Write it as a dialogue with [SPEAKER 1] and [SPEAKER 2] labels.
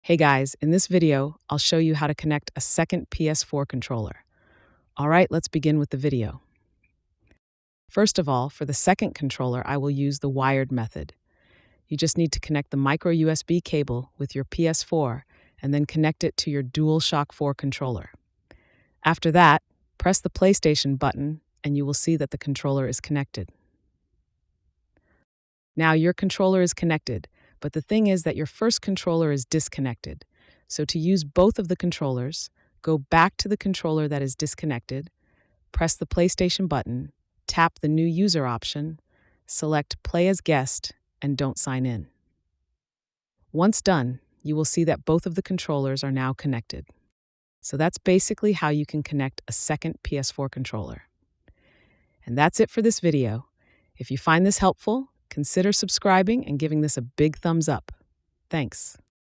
[SPEAKER 1] Hey guys, in this video, I'll show you how to connect a second PS4 controller. All right, let's begin with the video. First of all, for the second controller, I will use the wired method. You just need to connect the micro USB cable with your PS4 and then connect it to your DualShock 4 controller. After that, press the PlayStation button and you will see that the controller is connected. Now your controller is connected, but the thing is that your first controller is disconnected. So to use both of the controllers, go back to the controller that is disconnected, press the PlayStation button, tap the New User option, select Play as Guest, and don't sign in. Once done, you will see that both of the controllers are now connected. So that's basically how you can connect a second PS4 controller. And that's it for this video. If you find this helpful, consider subscribing and giving this a big thumbs up. Thanks.